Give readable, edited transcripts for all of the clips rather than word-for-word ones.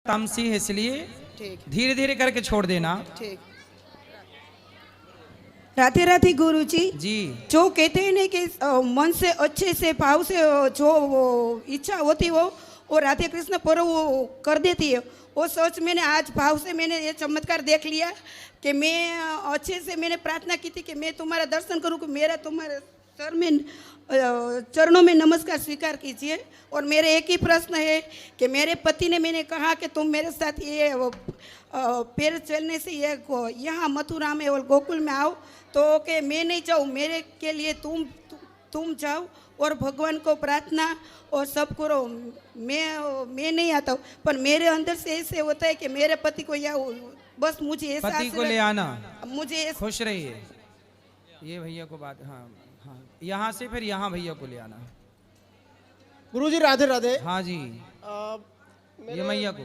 तामसी है, इसलिए ठीक धीरे धीरे करके छोड़ देना। ठीक। राधे राधे गुरु जी। जी जो कहते हैं ना कि मन से अच्छे से भाव से जो वो इच्छा होती वो राधे कृष्ण पर वो कर देती है। वो सोच मैंने आज भाव से मैंने ये चमत्कार देख लिया कि मैं अच्छे से मैंने प्रार्थना की थी कि मैं तुम्हारा दर्शन करूं, कि मेरा तुम्हारे सर में चरणों में नमस्कार स्वीकार कीजिए। और मेरे एक ही प्रश्न है कि मेरे पति ने मैंने कहा कि तुम मेरे साथ ये पैर चलने से ये यहाँ मथुरा में और गोकुल में आओ, तो कि मैं नहीं जाऊँ, मेरे के लिए तुम जाओ और भगवान को प्रार्थना और सब करो, मैं नहीं आता हूँ। पर मेरे अंदर से ऐसे होता है कि मेरे पति को या बस मुझे ऐसा पति को ले आना, मुझे खुश रहिए। ये भैया को बात, हाँ हाँ, यहाँ से फिर यहाँ भैया को ले आना। गुरुजी राधे राधे। हाँ जी, ये मैया को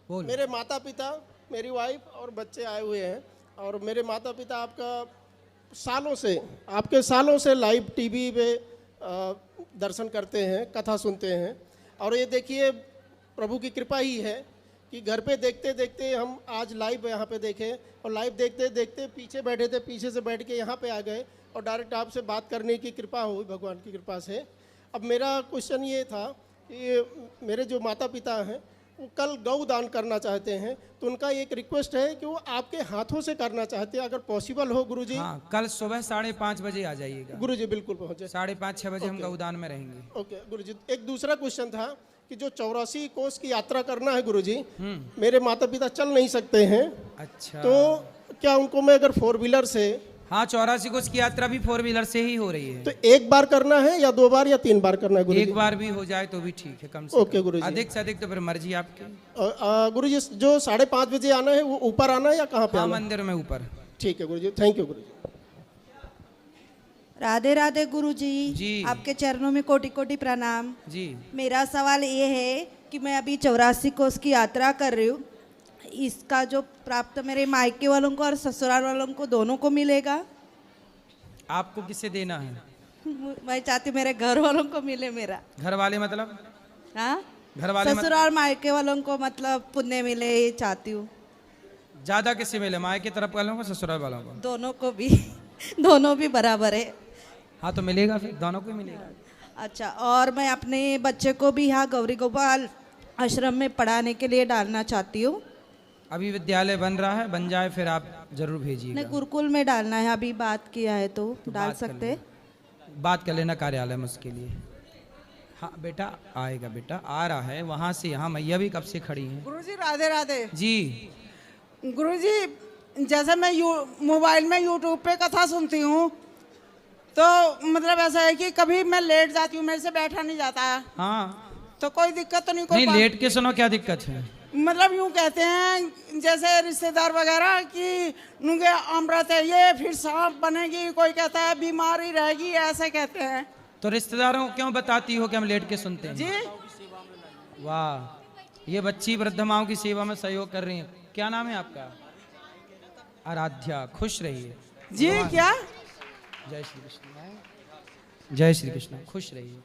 बोल। मेरे माता पिता, मेरी वाइफ और बच्चे आए हुए हैं, और मेरे माता पिता आपके सालों से लाइव टीवी पे दर्शन करते हैं, कथा सुनते हैं। और ये देखिए प्रभु की कृपा ही है कि घर पे देखते देखते हम आज लाइव यहाँ पे देखे, और लाइव देखते देखते पीछे बैठे थे, पीछे से बैठ के यहाँ पे आ गए और डायरेक्ट आपसे बात करने की कृपा हुई भगवान की कृपा से। अब मेरा क्वेश्चन ये था कि मेरे जो माता पिता हैं वो कल गौ दान करना चाहते हैं, तो उनका एक रिक्वेस्ट है कि वो आपके हाथों से करना चाहते हैं, अगर पॉसिबल हो गुरुजी। हाँ, कल सुबह 5:30 बजे आ जाइएगा। गुरुजी बिल्कुल पहुँचे। 5:30-6 बजे हम गौदान में रहेंगे। ओके गुरुजी, एक दूसरा क्वेश्चन था कि जो 84 कोस की यात्रा करना है गुरुजी, मेरे माता पिता चल नहीं सकते हैं। अच्छा, तो क्या उनको मैं अगर 4 व्हीलर से, हाँ 84 कोस की यात्रा भी 4 व्हीलर से ही हो रही है। तो एक बार करना है या 2 बार या 3 बार करना है गुरुजी? एक बार भी हो जाए तो भी ठीक है, कम से ओके कम। गुरुजी। अधिक से अधिक तो फिर मर्जी आपकी। गुरुजी जो 5:30 बजे आना है वो ऊपर आना है या कहाँ पे हाँ, आना है? मंदिर में ऊपर। ठीक है गुरुजी, थैंक यू गुरुजी। राधे राधे गुरु जी। जी। आपके चरणों में कोटि कोटि प्रणाम। जी, मेरा सवाल ये है कि मैं अभी 84 कोस की यात्रा कर रही हूँ, इसका जो प्राप्त मेरे मायके वालों को और ससुराल वालों को दोनों को मिलेगा? आपको किसे देना है? मैं चाहती हूँ मेरे घर वालों को मिले मेरा। घर वाले मतलब? हाँ, घर वाले ससुराल मायके वालों को मतलब पुण्य मिले, ये चाहती हूँ। ज्यादा किसे मिले, माँ की तरफ वालों को ससुराल वालों को? दोनों को भी दोनों भी बराबर है। हाँ तो मिलेगा, फिर दोनों को ही मिलेगा। अच्छा, और मैं अपने बच्चे को भी यहाँ गौरी गोपाल आश्रम में पढ़ाने के लिए डालना चाहती हूँ। अभी विद्यालय बन रहा है, बन जाए फिर आप जरूर नहीं, भेजिएगा। गुरुकुल में डालना है, अभी बात किया है तो डाल बात कर सकते हैं। बात कर लेना कार्यालय में उसके लिए। हाँ बेटा आएगा, बेटा आ रहा है वहाँ से यहाँ। मैया भी कब से खड़ी हैं। गुरुजी राधे राधे। जी, गुरुजी जैसे मैं मोबाइल में यूट्यूब पे कथा सुनती हूँ, तो मतलब ऐसा है कि कभी मैं लेट जाती हूँ, मेरे से बैठा नहीं जाता है। हाँ तो कोई दिक्कत तो नहीं? नहीं, लेट के सुनो, क्या दिक्कत है? मतलब यूँ कहते हैं जैसे रिश्तेदार वगैरह कि नुंगे अमृत है ये, फिर सांप बनेगी, कोई कहता है बीमारी रहेगी, ऐसे कहते हैं। तो रिश्तेदारों को क्यों बताती हो कि हम लेट के सुनते हैं? जी वाह, ये बच्ची वृद्ध माओं की सेवा में सहयोग कर रही है। क्या नाम है आपका? आराध्या, खुश रहिए जी। क्या? जय श्री कृष्ण, जय श्री कृष्ण, खुश रहिए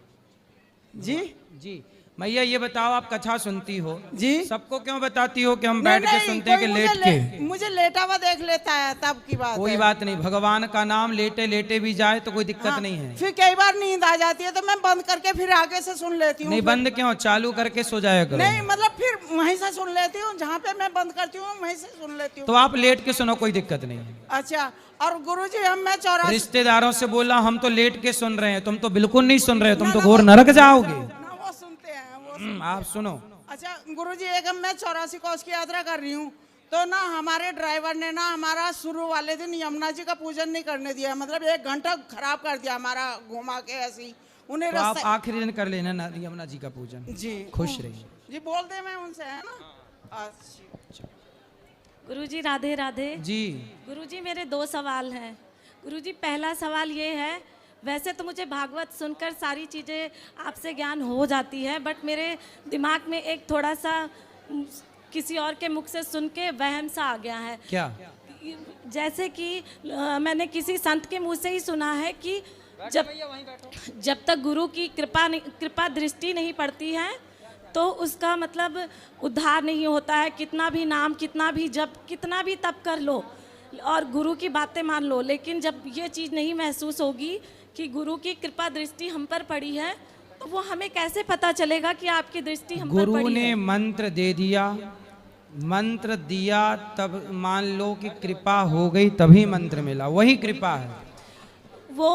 जी जी। मैया ये बताओ, आप कथा सुनती हो जी। सबको क्यों बताती हो कि हम नहीं, बैठ के नहीं, सुनते हैं कि कोई लेट के? मुझे लेटा हुआ देख लेता है तब की बात कोई है। बात नहीं, भगवान का नाम लेटे लेटे भी जाए तो कोई दिक्कत हाँ, नहीं है। फिर कई बार नींद आ जाती है तो मैं बंद करके फिर आगे से सुन लेती हूँ। नहीं, बंद क्यों, चालू करके सो जाया करो। नहीं मतलब फिर वहीं से सुन लेती हूँ, जहाँ पे मैं बंद करती हूँ वहीं से सुन लेती हूँ। तो आप लेट के सुनो, कोई दिक्कत नहीं है। अच्छा, और गुरुजी मैं 84 रिश्तेदारों से बोला हम तो लेट के सुन रहे हैं, तुम तो बिल्कुल नहीं सुन रहे हो, तुम तो घोर नरक जाओगे। ना वो सुनते हैं वो। आप सुनो। अच्छा गुरुजी, एक मैं 84 कोस की यात्रा कर रही हूँ, तो ना हमारे ड्राइवर ने ना हमारा शुरू वाले दिन यमुना जी का पूजन नहीं करने दिया, मतलब 1 घंटा खराब कर दिया हमारा घुमा के ऐसी। उन्हें तो आप आखिरी दिन कर लेना ना यमुना जी का पूजन। जी खुश रहिए जी, बोल दे मैं उनसे, है ना। अच्छा गुरुजी राधे राधे। जी। गुरुजी मेरे 2 सवाल हैं। गुरुजी पहला सवाल ये है, वैसे तो मुझे भागवत सुनकर सारी चीज़ें आपसे ज्ञान हो जाती है, बट मेरे दिमाग में एक थोड़ा सा किसी और के मुख से सुन के वहम सा आ गया है। क्या? जैसे कि मैंने किसी संत के मुंह से ही सुना है कि जब तक गुरु की कृपा दृष्टि नहीं पड़ती है तो उसका मतलब उद्धार नहीं होता है। कितना भी नाम, कितना भी जप, कितना भी तप कर लो और गुरु की बातें मान लो, लेकिन जब ये चीज़ नहीं महसूस होगी कि गुरु की कृपा दृष्टि हम पर पड़ी है, तो वो हमें कैसे पता चलेगा कि आपकी दृष्टि हम पर गुरु पड़ी ने है? मंत्र दे दिया, मंत्र दिया, तब मान लो कि कृपा हो गई, तभी मंत्र मिला, वही कृपा है। वो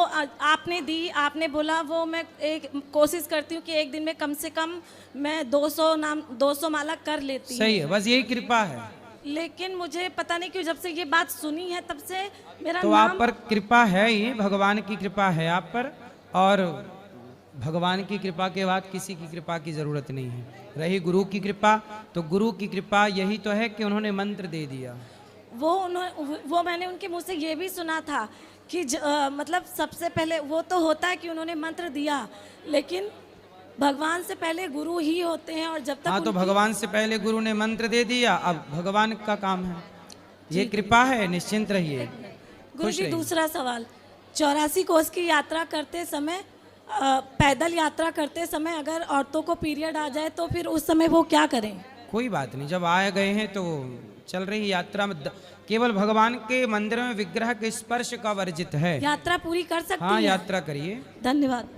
आपने दी, आपने बोला, वो मैं एक कोशिश करती हूँ कि एक दिन में कम से कम मैं 200 माला कर लेती हूँ। सही है, बस यही कृपा है। लेकिन मुझे पता नहीं क्यों जब से ये बात सुनी है तब से मेरा तो नाम आप पर कृपा है ही, भगवान की कृपा है आप पर, और भगवान की कृपा के बाद किसी की कृपा की जरूरत नहीं है। रही गुरु की कृपा, तो गुरु की कृपा यही तो है कि उन्होंने मंत्र दे दिया। वो मैंने उनके मुंह से ये भी सुना था कि मतलब सबसे पहले वो तो होता है कि उन्होंने मंत्र दिया, लेकिन भगवान से पहले गुरु ही होते हैं। और जब तक हाँ, तो भगवान से पहले गुरु ने मंत्र दे दिया, अब भगवान का काम है, ये कृपा है, निश्चिंत रहिए। गुरु जी, दूसरा सवाल, 84 कोस की यात्रा करते समय, पैदल यात्रा करते समय अगर औरतों को पीरियड आ जाए तो फिर उस समय वो क्या करें? कोई बात नहीं, जब आए गए हैं तो चल रही यात्रा में केवल भगवान के मंदिर में विग्रह के स्पर्श का वर्जित है। यात्रा पूरी कर सकती हाँ, है? यात्रा करिए। धन्यवाद।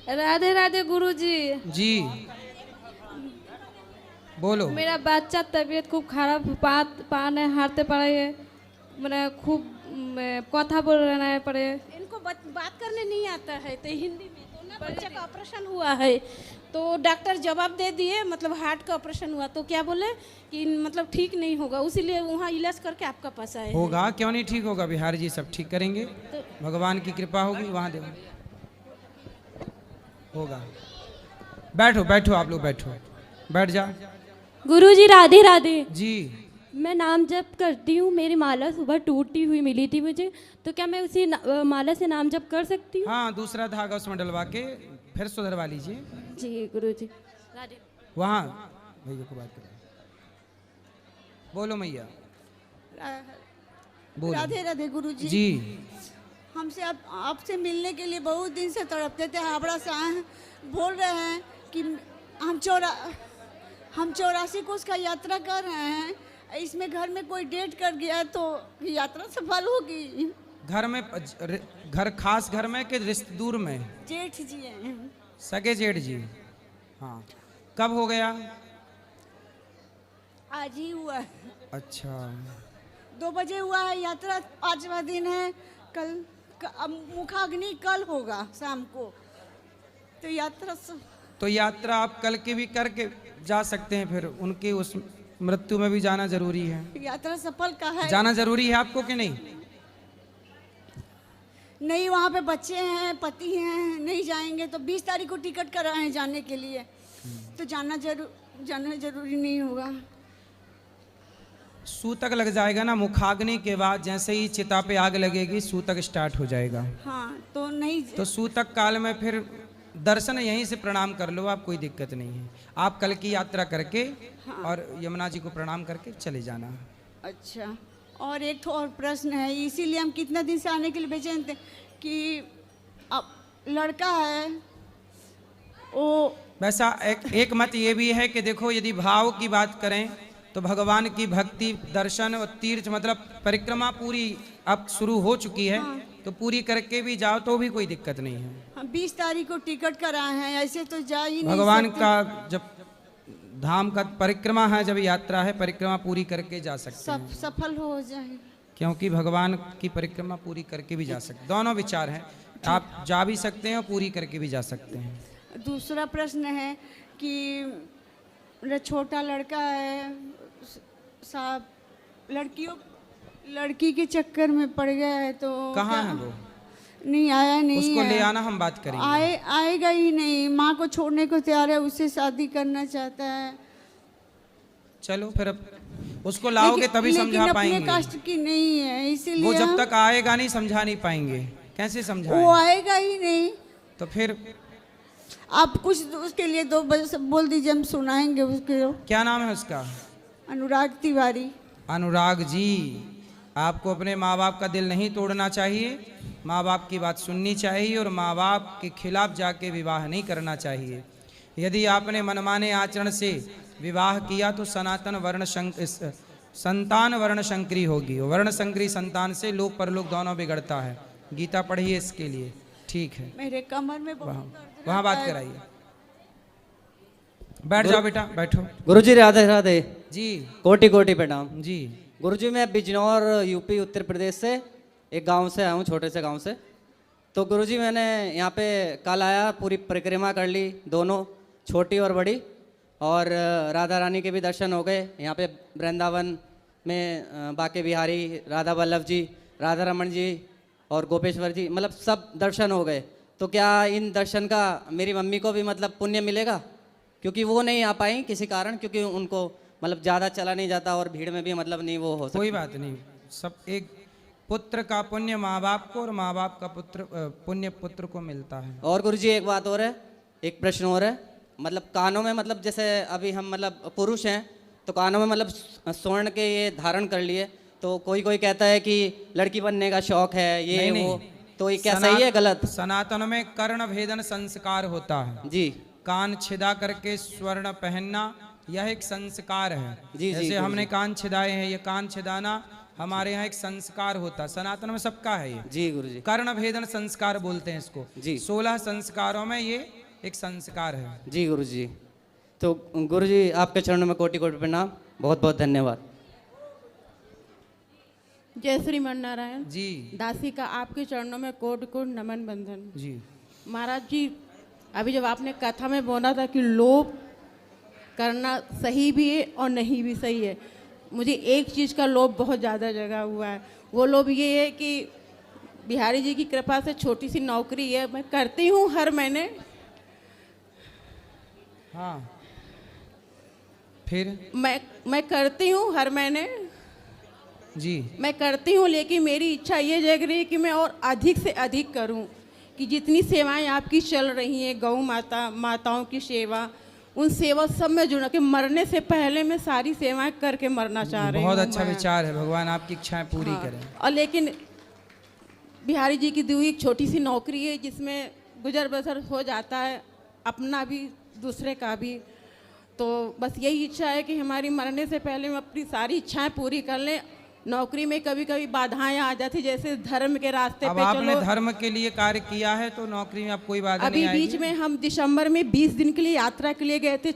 राधे राधे गुरुजी। जी बोलो। मेरा बच्चा तबीयत खूब खराब, पाने हारते पड़े, मैंने खूब कथा बोलना पड़े। इनको बात करने नहीं आता है तो हिंदी में, तो ना बच्चे का ऑपरेशन हुआ है तो डॉक्टर जवाब दे दिए, मतलब हार्ट का ऑपरेशन हुआ, तो क्या बोले कि मतलब ठीक नहीं होगा, उसीलिए वहाँ इलाज करके आपका पास आए हैं। होगा, क्यों नहीं ठीक होगा, बिहार जी सब ठीक करेंगे, भगवान की कृपा होगी, वहाँ देखो होगा। बैठो बैठो, आप लोग बैठो, बैठ जा। गुरुजी राधे राधे जी मैं नाम जप करती हूँ, मेरी माला सुबह टूटी हुई मिली थी मुझे, तो क्या मैं उसी माला से नाम जप कर सकती हूँ? हाँ, दूसरा धागा उसमें डलवा के फिर सुधरवा लीजिए। जी गुरुजी। राधे। वहाँ भैया को बात करें। बोलो मैया, बोलो। राधे राधे गुरुजी। जी हमसे आपसे मिलने के लिए बहुत दिन से तड़पते थे, हावड़ा से आए हैं, बोल रहे हैं कि हम 84 कोस का यात्रा कर रहे हैं, इसमें घर में कोई डेट कर गया तो यात्रा सफल होगी। घर में, घर खास घर में कि रिश्ते दूर में? जेठ जी हैं। सगे जेठ जी। हाँ, कब हो गया? आज ही हुआ है। अच्छा, 2 बजे हुआ है यात्रा, 5वां दिन है, कल मुखाग्नि कल होगा शाम को, तो यात्रा आप कल के भी करके जा सकते हैं, फिर उनकी उस मृत्यु में भी जाना जरूरी है। यात्रा सफल का है। जाना जरूरी है आपको कि नहीं? नहीं, वहाँ पे बच्चे हैं, पति हैं, नहीं जाएंगे तो 20 तारीख को टिकट कराए हैं जाने के लिए, तो जाना जरूरी नहीं होगा। सूतक लग जाएगा ना, मुखाग्नि के बाद जैसे ही चिता पे आग लगेगी सूतक स्टार्ट हो जाएगा। हाँ, तो नहीं, तो सूतक काल में फिर दर्शन यहीं से प्रणाम कर लो, आप, कोई दिक्कत नहीं है। आप कल की यात्रा करके और यमुना जी को प्रणाम करके चले जाना। अच्छा, और एक तो और प्रश्न है, इसीलिए हम कितना दिन से आने के लिए बेचैन थे कि अब लड़का है वो। वैसा एक मत ये भी है कि देखो, यदि भाव की बात करें तो भगवान की भक्ति, दर्शन और तीर्थ, मतलब परिक्रमा पूरी अब शुरू हो चुकी है, तो पूरी करके भी जाओ तो भी कोई दिक्कत नहीं है। हम 20 तारीख को टिकट कराए हैं, ऐसे तो जा ही नहीं भगवान सकते। का जब धाम का परिक्रमा है, जब यात्रा है, परिक्रमा पूरी करके जा सकते हैं, सफल हो जाए, क्योंकि भगवान की परिक्रमा पूरी करके भी जा सकते, दोनों विचार हैं, आप जा भी सकते हैं और पूरी करके भी जा सकते हैं। दूसरा प्रश्न है कि मेरा छोटा लड़का है साहब, लड़की के चक्कर में पड़ गया है, तो कहाँ है वो? नहीं आया, नहीं उसको है। ले आना, हम बात करेंगे। आएगा ही नहीं, माँ को छोड़ने को तैयार है, उससे शादी करना चाहता है। चलो फिर अब उसको लाओगे तभी समझा पाएंगे। अपने कास्ट की नहीं है, इसीलिए वो जब तक आएगा नहीं समझा नहीं पाएंगे, कैसे समझाएं? वो आएगा ही नहीं, तो फिर आप कुछ उसके लिए 2 बजे बोल दीजिए, हम सुनाएंगे उसके। क्या नाम है उसका? अनुराग तिवारी। अनुराग जी, आपको अपने माँ बाप का दिल नहीं तोड़ना चाहिए, माँ बाप की बात सुननी चाहिए और माँ बाप के खिलाफ जाके विवाह नहीं करना चाहिए। यदि आपने मनमाने आचरण से विवाह किया तो संतान वर्ण शंकरी होगी। वर्ण शंकरी संतान से लोक परलोक दोनों बिगड़ता है। गीता पढ़िए इसके लिए, ठीक है। मेरे कमर में बहुत दर्द वहाँ रहता बात है। कराइए। बैठ जाओ बेटा, बैठो। गुरुजी राधे राधे। जी कोटि कोटि प्रणाम। जी। गुरुजी मैं बिजनौर यूपी उत्तर प्रदेश से एक गांव से आया हूँ, छोटे से गांव से। तो गुरुजी मैंने यहाँ पे कल आया, पूरी परिक्रमा कर ली, दोनों छोटी और बड़ी, और राधा रानी के भी दर्शन हो गए। यहाँ पे वृंदावन में बाके बिहारी, राधा वल्लभ जी, राधा रमन जी और गोपेश्वर जी, मतलब सब दर्शन हो गए। तो क्या इन दर्शन का मेरी मम्मी को भी मतलब पुण्य मिलेगा? क्योंकि वो नहीं आ पाई किसी कारण, क्योंकि उनको मतलब ज़्यादा चला नहीं जाता और भीड़ में भी मतलब नहीं वो हो सकता। कोई बात नहीं, सब एक पुत्र का पुण्य माँ बाप को और माँ बाप का पुण्य पुत्र को मिलता है। और गुरुजी एक बात और है, एक प्रश्न और है, मतलब कानों में, मतलब जैसे अभी हम मतलब पुरुष हैं तो कानों में मतलब स्वर्ण के ये धारण कर लिए, तो कोई कोई कहता है कि लड़की बनने का शौक है, ये नहीं, वो, तो ये क्या सही है गलत? सनातन में कर्ण भेदन संस्कार होता है जी कान छिदा करके स्वर्ण पहनना, यह एक संस्कार है। जी, जैसे हमने कान छिदाए हैं, ये कान छिदाना हमारे यहाँ एक संस्कार होता है। सनातन में सबका है ये। जी गुरुजी। कर्ण भेदन संस्कार बोलते हैं इसको। जी। 16 संस्कारों में ये एक संस्कार है। जी गुरुजी। तो गुरुजी आपके चरणों में कोटि कोटि प्रणाम, बहुत बहुत धन्यवाद। जय श्रीमन नारायण। जी दासी का आपके चरणों में कोट कोट नमन बंधन। जी। महाराज जी, अभी जब आपने कथा में बोला था कि लोभ करना सही भी है और नहीं भी सही है, मुझे एक चीज़ का लोभ बहुत ज़्यादा जगा हुआ है। वो लोभ ये है कि बिहारी जी की कृपा से छोटी सी नौकरी है, मैं करती हूँ हर महीने। हाँ, फिर मैं करती हूँ हर महीने, जी मैं करती हूँ, लेकिन मेरी इच्छा ये जग रही है कि मैं और अधिक से अधिक करूँ, कि जितनी सेवाएं आपकी चल रही हैं, गौ माता माताओं की सेवा, उन सेवा सब में जुड़ा के मरने से पहले मैं सारी सेवाएं करके मरना चाह रही हूँ। बहुत अच्छा विचार है, भगवान आपकी इच्छाएं पूरी करें। और लेकिन बिहारी जी की दी हुई एक छोटी सी नौकरी है जिसमें गुजर बसर हो जाता है, अपना भी दूसरे का भी। तो बस यही इच्छा है कि हमारी मरने से पहले हम अपनी सारी इच्छाएं पूरी कर लें। नौकरी में कभी कभी बाधाएं आ जाती, जैसे धर्म के रास्ते अब पे आपने चलो। धर्म के लिए कार्य किया है तो नौकरी में अब कोई बाधा अभी नहीं आएगी। बीच में हम दिसंबर में 20 दिन के लिए यात्रा के लिए गए थे,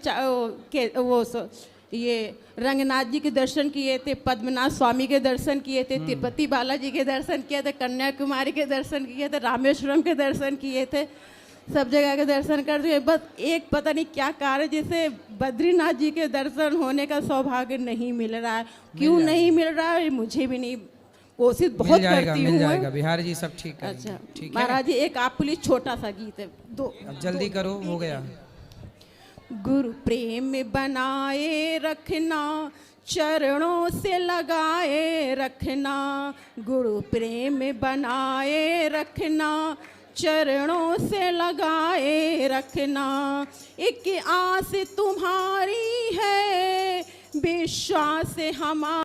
ये रंगनाथ जी के दर्शन किए थे, पद्मनाभ स्वामी के दर्शन किए थे, तिरुपति बालाजी के दर्शन किए थे, कन्याकुमारी के दर्शन किए थे, रामेश्वरम के दर्शन किए थे, सब जगह के दर्शन कर दिए। बस एक पता नहीं क्या कार्य, जैसे बद्रीनाथ जी के दर्शन होने का सौभाग्य नहीं मिल रहा है। क्यों नहीं मिल रहा है मुझे भी नहीं, कोशिश बहुत करती हूँ। मिल जाएगा, बिहारी जी सब ठीक है। अच्छा ठीक है महाराज जी, एक आप लिए छोटा सा गीत है, अब जल्दी करो, हो गया। गुरु प्रेम बनाए रखना, चरणों से लगाए रखना, गुरु प्रेम बनाए रखना, चरणों से लगाए रखना। एक आस तुम्हारी है, विश्वास हमारा।